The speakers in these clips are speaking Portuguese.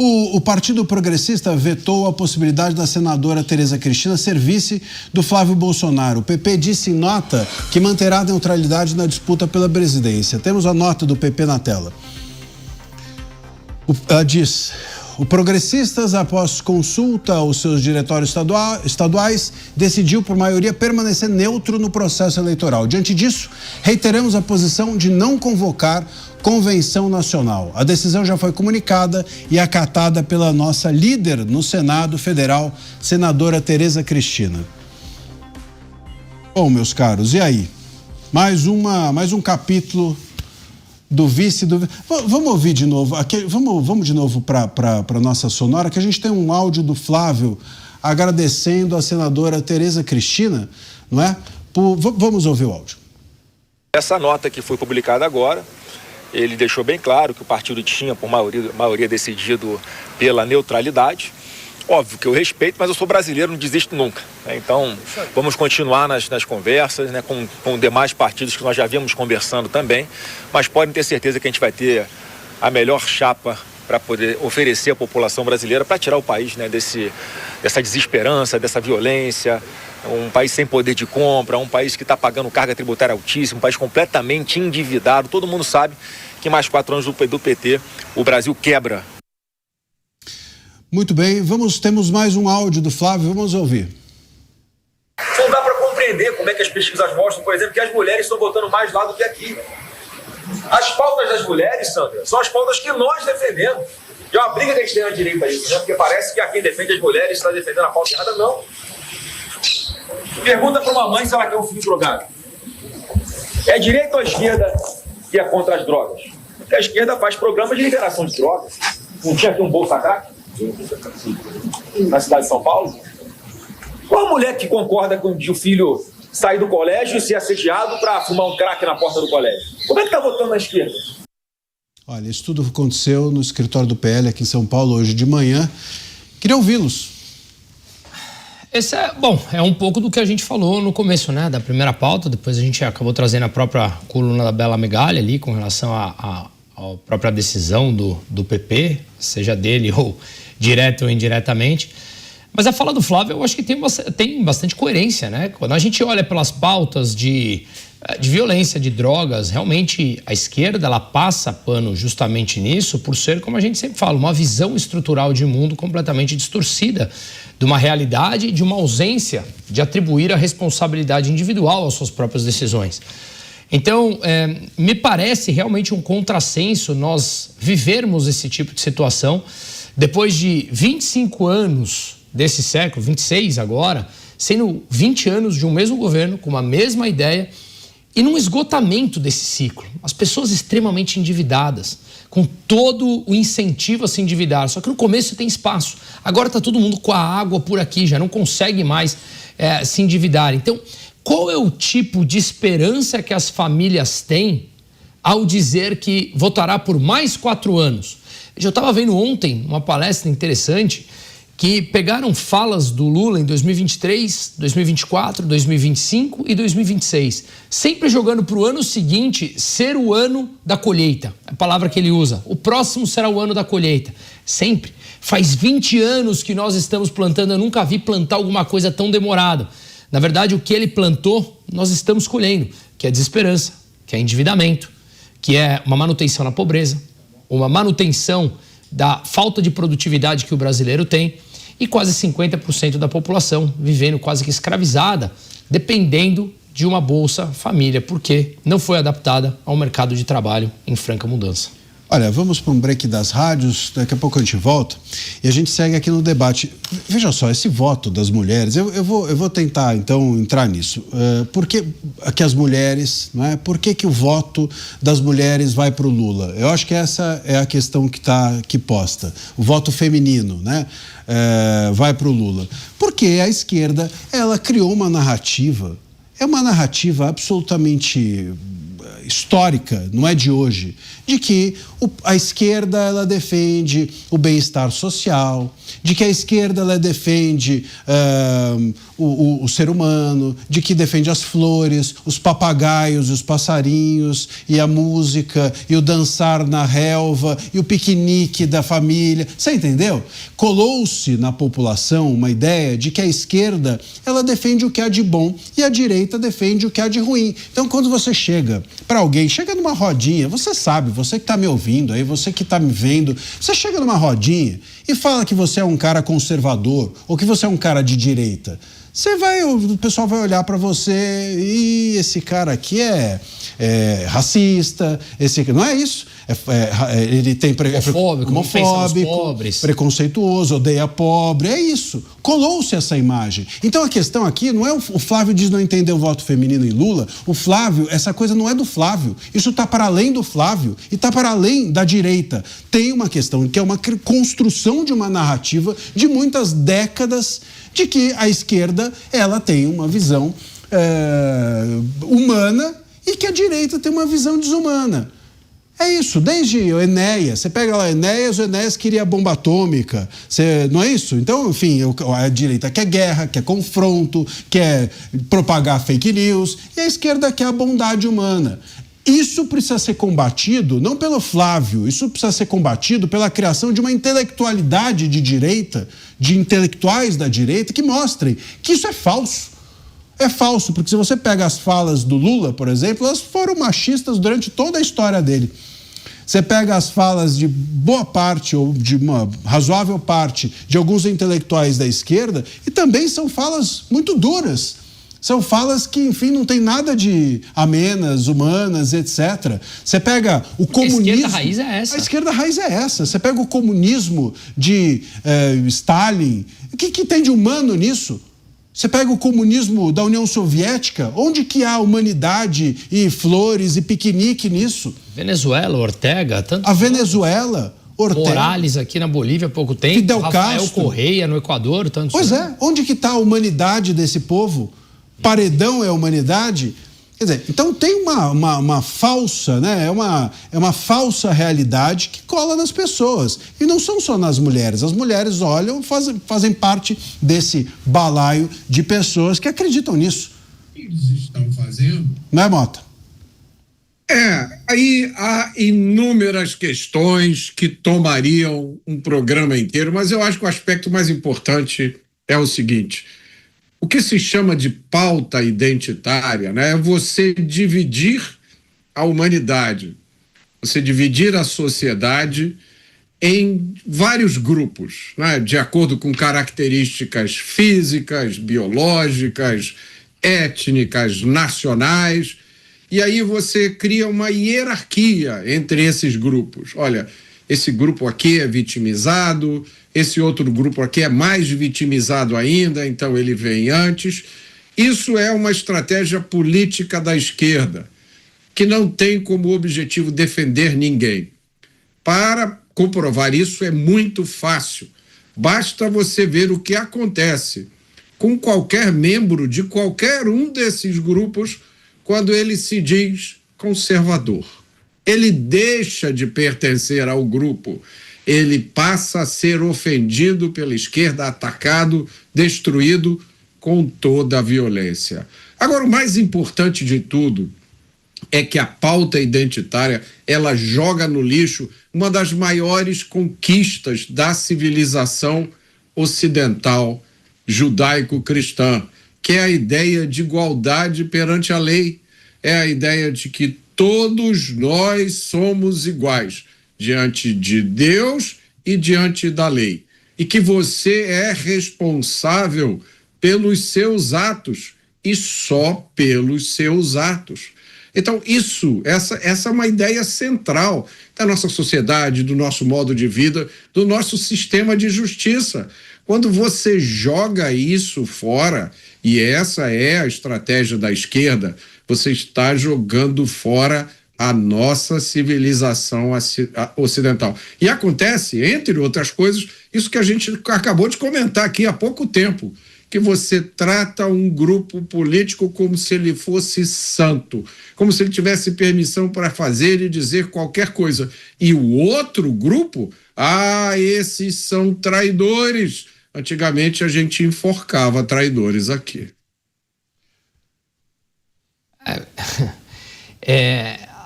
O Partido Progressista vetou a possibilidade da senadora Tereza Cristina ser vice do Flávio Bolsonaro. O PP disse em nota que manterá a neutralidade na disputa pela presidência. Temos a nota do PP na tela. Ela diz: o Progressistas, após consulta aos seus diretórios estaduais, decidiu por maioria permanecer neutro no processo eleitoral. Diante disso, reiteramos a posição de não convocar convenção nacional. A decisão já foi comunicada e acatada pela nossa líder no Senado Federal, senadora Tereza Cristina. Bom, meus caros, e aí? Mais um capítulo do vice do... Vamos ouvir de novo, vamos de novo para a nossa sonora, que a gente tem um áudio do Flávio agradecendo a senadora Tereza Cristina, não é? Vamos ouvir o áudio. Essa nota que foi publicada agora, ele deixou bem claro que o partido tinha, por maioria decidido pela neutralidade. Óbvio que eu respeito, mas eu sou brasileiro, não desisto nunca, né? Então, vamos continuar nas conversas, né, com demais partidos que nós já vimos conversando também, mas podem ter certeza que a gente vai ter a melhor chapa para poder oferecer à população brasileira para tirar o país, né, dessa desesperança, dessa violência, um país sem poder de compra, um país que está pagando carga tributária altíssima, um país completamente endividado. Todo mundo sabe que mais 4 anos do PT, o Brasil quebra. Muito bem, temos mais um áudio do Flávio, vamos ouvir. Não dá para compreender como é que as pesquisas mostram, por exemplo, que as mulheres estão votando mais lá do que aqui. As pautas das mulheres, Sandra, são as pautas que nós defendemos. E é uma briga que a gente tem na direita isso, né? Porque parece que quem defende as mulheres está defendendo a pauta errada, não. Pergunta para uma mãe se ela quer um filho drogado. É direita ou esquerda que é contra as drogas? Porque a esquerda faz programas de liberação de drogas. Não tinha aqui um Bolsa Crack na cidade de São Paulo? Qual a mulher que concorda com o filho sair do colégio e ser assediado para fumar um crack na porta do colégio? Como é que está votando na esquerda? Olha, isso tudo aconteceu no escritório do PL aqui em São Paulo hoje de manhã. Queria ouvi-los. Esse é um pouco do que a gente falou no começo, né, da primeira pauta. Depois a gente acabou trazendo a própria coluna da Bela Megalha ali com relação à própria decisão do PP, seja dele ou direto ou indiretamente. Mas a fala do Flávio eu acho que tem bastante coerência, né? Quando a gente olha pelas pautas de violência, de drogas, realmente a esquerda ela passa pano justamente nisso por ser, como a gente sempre fala, uma visão estrutural de mundo completamente distorcida de uma realidade e de uma ausência de atribuir a responsabilidade individual às suas próprias decisões. Então, me parece realmente um contrassenso nós vivermos esse tipo de situação depois de 25 anos desse século, 26 agora, sendo 20 anos de um mesmo governo, com uma mesma ideia e num esgotamento desse ciclo. As pessoas extremamente endividadas, com todo o incentivo a se endividar, só que no começo tem espaço. Agora está todo mundo com a água por aqui, já não consegue mais se endividar. Então, qual é o tipo de esperança que as famílias têm ao dizer que votará por mais 4 anos? Eu estava vendo ontem uma palestra interessante que pegaram falas do Lula em 2023, 2024, 2025 e 2026, sempre jogando para o ano seguinte ser o ano da colheita, a palavra que ele usa. O próximo será o ano da colheita, sempre. Faz 20 anos que nós estamos plantando, eu nunca vi plantar alguma coisa tão demorada. Na verdade, o que ele plantou, nós estamos colhendo, que é desesperança, que é endividamento, que é uma manutenção na pobreza, uma manutenção da falta de produtividade que o brasileiro tem e quase 50% da população vivendo quase que escravizada, dependendo de uma Bolsa Família, porque não foi adaptada ao mercado de trabalho em franca mudança. Olha, vamos para um break das rádios, daqui a pouco a gente volta e a gente segue aqui no debate. Veja só, esse voto das mulheres, eu vou tentar então entrar nisso. Por que as mulheres, não é? Por que o voto das mulheres vai para o Lula? Eu acho que essa é a questão que está aqui posta. O voto feminino, né? Vai para o Lula. Porque a esquerda, ela criou uma narrativa, é uma narrativa absolutamente histórica, não é de hoje, de que a esquerda ela defende o bem-estar social, de que a esquerda ela defende o ser humano, de que defende as flores, os papagaios, os passarinhos, e a música, e o dançar na relva, e o piquenique da família. Você entendeu? Colou-se na população uma ideia de que a esquerda ela defende o que há de bom e a direita defende o que há de ruim. Então, quando você chega para alguém, chega numa rodinha, você sabe, você que está me ouvindo aí, você que está me vendo, você chega numa rodinha e fala que você é um cara conservador ou que você é um cara de direita. O pessoal vai olhar para você e esse cara aqui é racista, não é isso? Ele tem homofóbico, preconceituoso, odeia pobre, é isso. Colou-se essa imagem. Então a questão aqui não é o Flávio diz não entender o voto feminino em Lula. O Flávio, essa coisa não é do Flávio. Isso está para além do Flávio e está para além da direita. Tem uma questão que é uma construção de uma narrativa de muitas décadas de que a esquerda ela tem uma visão humana e que a direita tem uma visão desumana. É isso, desde o Enéas, você pega lá o Enéas queria bomba atômica, não é isso? Então, enfim, a direita quer guerra, quer confronto, quer propagar fake news, e a esquerda quer a bondade humana. Isso precisa ser combatido, não pelo Flávio, isso precisa ser combatido pela criação de uma intelectualidade de direita, de intelectuais da direita, que mostrem que isso é falso. É falso, porque se você pega as falas do Lula, por exemplo, elas foram machistas durante toda a história dele. Você pega as falas de boa parte, ou de uma razoável parte, de alguns intelectuais da esquerda, e também são falas muito duras. São falas que, enfim, não tem nada de amenas, humanas, etc. Você pega o comunismo... A esquerda raiz é essa. A esquerda raiz é essa. Você pega o comunismo de Stalin. O que tem de humano nisso? Você pega o comunismo da União Soviética, onde que há humanidade e flores e piquenique nisso? Venezuela, Ortega, tanto. A Venezuela, Ortega. Morales aqui na Bolívia há pouco tempo. Fidel Rafael Castro. Correia no Equador, tanto. Pois é, onde que está a humanidade desse povo? Paredão é a humanidade? Quer dizer, então tem uma falsa, né? É uma falsa realidade que cola nas pessoas. E não são só nas mulheres. As mulheres olham, fazem parte desse balaio de pessoas que acreditam nisso. Eles estão fazendo. Não é, Mota? Aí há inúmeras questões que tomariam um programa inteiro, mas eu acho que o aspecto mais importante é o seguinte: o que se chama de pauta identitária, né, é você dividir a humanidade, você dividir a sociedade em vários grupos, né, de acordo com características físicas, biológicas, étnicas, nacionais, e aí você cria uma hierarquia entre esses grupos. Olha, esse grupo aqui é vitimizado, esse outro grupo aqui é mais vitimizado ainda, então ele vem antes. Isso é uma estratégia política da esquerda, que não tem como objetivo defender ninguém. Para comprovar isso é muito fácil. Basta você ver o que acontece com qualquer membro de qualquer um desses grupos quando ele se diz conservador. Ele deixa de pertencer ao grupo, ele passa a ser ofendido pela esquerda, atacado, destruído com toda a violência. Agora, o mais importante de tudo é que a pauta identitária, ela joga no lixo uma das maiores conquistas da civilização ocidental judaico-cristã, que é a ideia de igualdade perante a lei, é a ideia de que todos nós somos iguais diante de Deus e diante da lei. E que você é responsável pelos seus atos e só pelos seus atos. Então, essa é uma ideia central da nossa sociedade, do nosso modo de vida, do nosso sistema de justiça. Quando você joga isso fora, e essa é a estratégia da esquerda, você está jogando fora a nossa civilização ocidental. E acontece, entre outras coisas, isso que a gente acabou de comentar aqui há pouco tempo, que você trata um grupo político como se ele fosse santo, como se ele tivesse permissão para fazer e dizer qualquer coisa. E o outro grupo, esses são traidores. Antigamente a gente enforcava traidores aqui.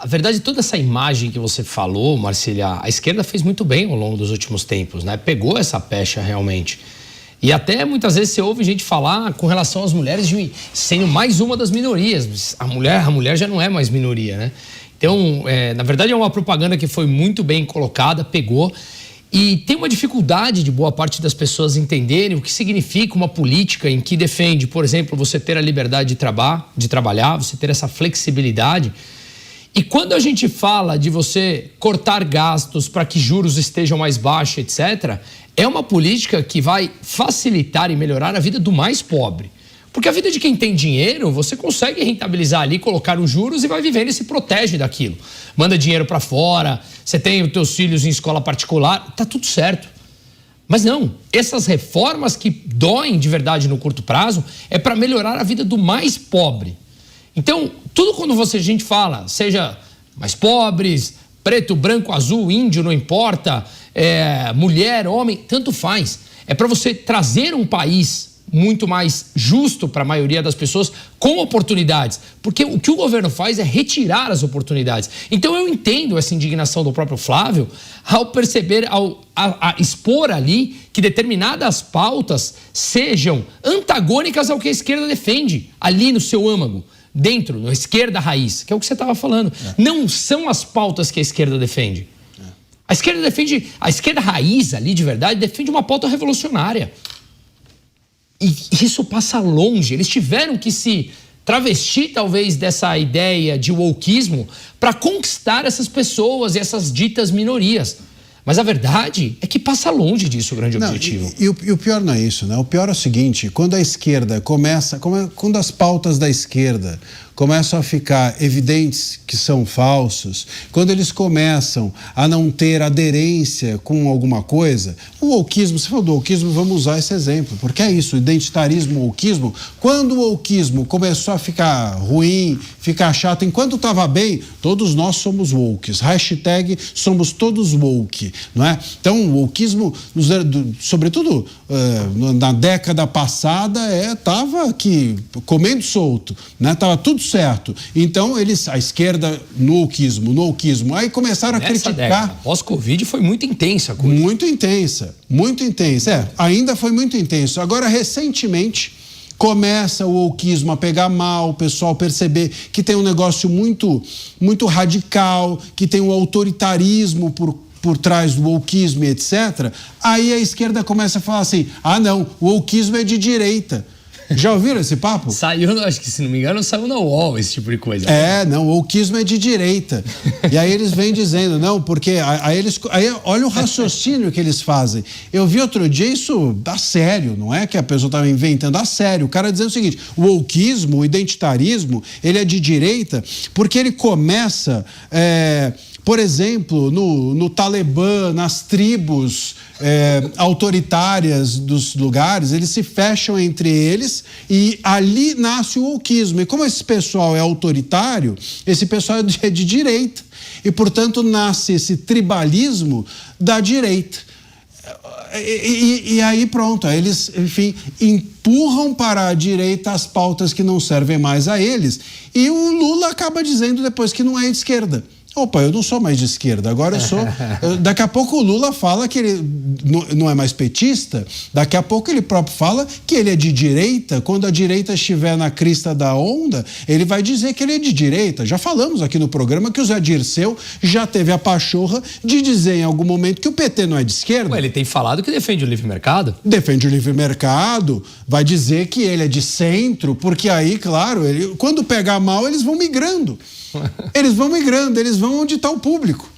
A verdade, toda essa imagem que você falou, Marcília, a esquerda fez muito bem ao longo dos últimos tempos, né? Pegou essa pecha realmente. E até muitas vezes você ouve gente falar com relação às mulheres sendo mais uma das minorias. A mulher já não é mais minoria, né? Então, na verdade, é uma propaganda que foi muito bem colocada, pegou. E tem uma dificuldade de boa parte das pessoas entenderem o que significa uma política em que defende, por exemplo, você ter a liberdade de trabalhar, você ter essa flexibilidade. E quando a gente fala de você cortar gastos para que juros estejam mais baixos, etc., é uma política que vai facilitar e melhorar a vida do mais pobre. Porque a vida de quem tem dinheiro, você consegue rentabilizar ali, colocar os juros e vai vivendo e se protege daquilo. Manda dinheiro para fora, você tem os teus filhos em escola particular, tá tudo certo. Mas não, essas reformas que doem de verdade no curto prazo é para melhorar a vida do mais pobre. Então, tudo quando a gente fala, seja mais pobres, preto, branco, azul, índio, não importa, mulher, homem, tanto faz. É para você trazer um país muito mais justo para a maioria das pessoas, com oportunidades. Porque o que o governo faz é retirar as oportunidades. Então eu entendo essa indignação do próprio Flávio ao perceber, a expor ali que determinadas pautas sejam antagônicas ao que a esquerda defende, ali no seu âmago, dentro, na esquerda raiz, que é o que você estava falando. Não são as pautas que a esquerda defende. A esquerda raiz ali, de verdade, defende uma pauta revolucionária. E isso passa longe. Eles tiveram que se travestir, talvez, dessa ideia de wokeismo para conquistar essas pessoas e essas ditas minorias. Mas a verdade é que passa longe disso o grande objetivo. E o pior não é isso, né? O pior é o seguinte, quando a esquerda quando as pautas da esquerda começam a ficar evidentes que são falsos, quando eles começam a não ter aderência com alguma coisa, o wokeismo, você falou do wokeismo, vamos usar esse exemplo, porque é isso, identitarismo, wokeismo, quando o wokeismo começou a ficar ruim, ficar chato, enquanto estava bem, todos nós somos wokes, hashtag somos todos woke, não é? Então o wokeismo, sobretudo na década passada, estava aqui comendo solto, né? Tava tudo certo. Então, a esquerda no wokeismo, aí começaram a criticar. Década, pós-Covid foi muito intensa a coisa. Muito intensa. Ainda foi muito intenso. Agora, recentemente, começa o wokeismo a pegar mal, o pessoal perceber que tem um negócio muito, muito radical, que tem um autoritarismo por trás do wokeismo, etc. Aí a esquerda começa a falar assim, não, o wokeismo é de direita. Já ouviram esse papo? Saiu, acho que se não me engano, saiu na UOL esse tipo de coisa. Não, o wokeismo é de direita. E aí eles vêm dizendo, não, porque aí olha o raciocínio que eles fazem. Eu vi outro dia isso a sério, não é que a pessoa estava inventando, a sério. O cara dizendo o seguinte, o wokeismo, o identitarismo, ele é de direita porque ele começa... por exemplo, no Talibã, nas tribos autoritárias dos lugares, eles se fecham entre eles e ali nasce o wokeismo. E como esse pessoal é autoritário, esse pessoal é de direita. E, portanto, nasce esse tribalismo da direita. E aí pronto, aí eles, enfim, empurram para a direita as pautas que não servem mais a eles. E o Lula acaba dizendo depois que não é de esquerda. Opa, eu não sou mais de esquerda, agora eu sou... Daqui a pouco o Lula fala que ele não é mais petista, daqui a pouco ele próprio fala que ele é de direita, quando a direita estiver na crista da onda, ele vai dizer que ele é de direita. Já falamos aqui no programa que o Zé Dirceu já teve a pachorra de dizer em algum momento que o PT não é de esquerda. Ele tem falado que defende o livre mercado. Defende o livre mercado, vai dizer que ele é de centro, porque aí, claro, quando pegar mal, eles vão migrando. Eles vão onde está o público.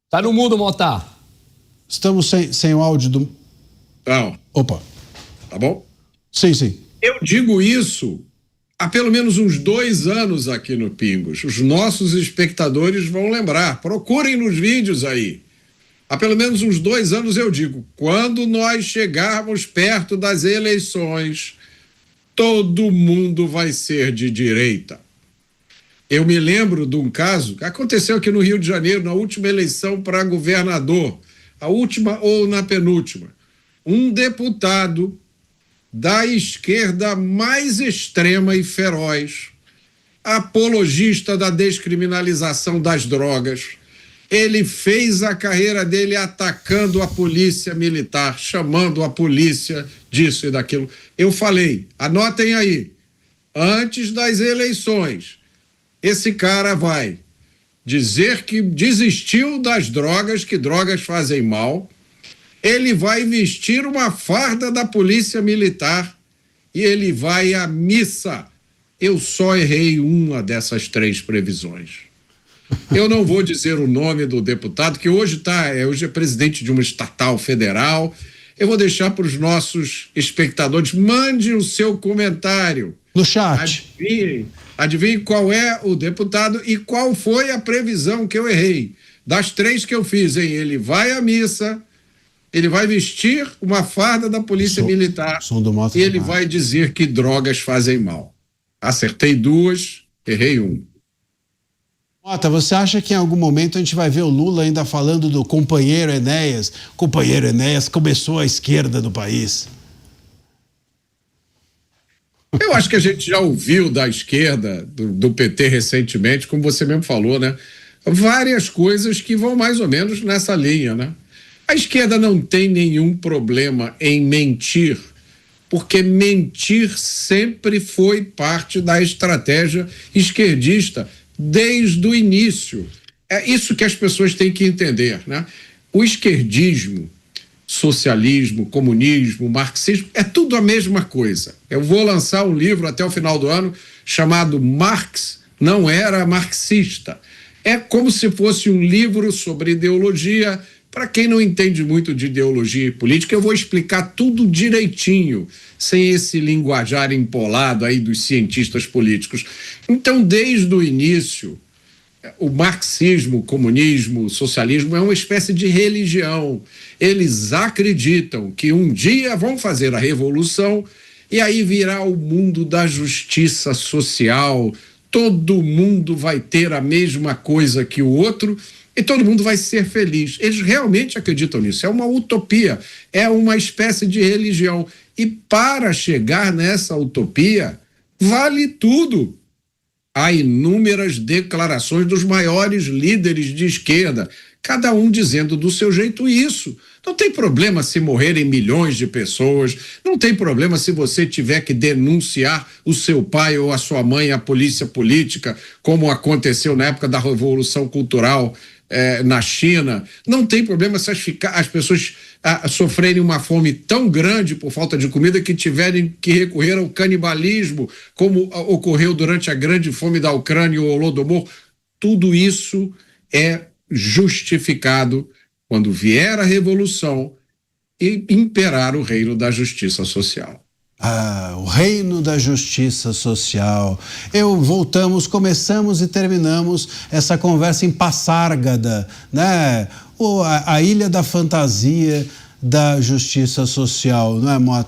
Tá no mudo, Mota. Estamos sem o áudio do... Não. Opa. Tá bom? Sim. Eu digo isso há pelo menos uns 2 anos aqui no Pingos. Os nossos espectadores vão lembrar. Procurem nos vídeos aí. há pelo menos uns 2 anos eu digo, quando nós chegarmos perto das eleições, todo mundo vai ser de direita. Eu me lembro de um caso que aconteceu aqui no Rio de Janeiro, na última eleição para governador, a última ou na penúltima. Um deputado da esquerda mais extrema e feroz, apologista da descriminalização das drogas, ele fez a carreira dele atacando a polícia militar, chamando a polícia disso e daquilo. Eu falei, anotem aí, antes das eleições, esse cara vai dizer que desistiu das drogas, que drogas fazem mal, ele vai vestir uma farda da polícia militar e ele vai à missa. Eu só errei uma dessas 3 previsões. Eu não vou dizer o nome do deputado, que hoje é presidente de uma estatal federal. Eu vou deixar para os nossos espectadores. Mande o seu comentário. No chat. Adivinhe qual é o deputado e qual foi a previsão que eu errei. Das 3 que eu fiz, hein? Ele vai à missa, ele vai vestir uma farda da polícia militar e ele vai dizer que drogas fazem mal. Acertei 2, errei 1. Mota, você acha que em algum momento a gente vai ver o Lula ainda falando do companheiro Enéas? Companheiro Enéas começou a esquerda do país. Eu acho que a gente já ouviu da esquerda, do PT recentemente, como você mesmo falou, né? Várias coisas que vão mais ou menos nessa linha, né? A esquerda não tem nenhum problema em mentir, porque mentir sempre foi parte da estratégia esquerdista desde o início. É isso que as pessoas têm que entender, né? O esquerdismo, socialismo, comunismo, marxismo, é tudo a mesma coisa. Eu vou lançar um livro até o final do ano chamado Marx Não Era Marxista. É como se fosse um livro sobre ideologia. Para quem não entende muito de ideologia e política, eu vou explicar tudo direitinho, sem esse linguajar empolado aí dos cientistas políticos. Então, desde o início, o marxismo, o comunismo, o socialismo é uma espécie de religião. Eles acreditam que um dia vão fazer a revolução e aí virá o mundo da justiça social, todo mundo vai ter a mesma coisa que o outro e todo mundo vai ser feliz. Eles realmente acreditam nisso. É uma utopia, é uma espécie de religião. E para chegar nessa utopia, vale tudo. Há inúmeras declarações dos maiores líderes de esquerda, cada um dizendo do seu jeito isso. Não tem problema se morrerem milhões de pessoas, não tem problema se você tiver que denunciar o seu pai ou a sua mãe à polícia política, como aconteceu na época da Revolução Cultural na China. Não tem problema se as pessoas sofrerem uma fome tão grande por falta de comida que tiverem que recorrer ao canibalismo, como ocorreu durante a grande fome da Ucrânia, o Holodomor. Tudo isso é justificado quando vier a revolução e imperar o reino da justiça social. O reino da justiça social. Começamos e terminamos essa conversa em Passárgada, né? A ilha da fantasia da justiça social, não é, Mota?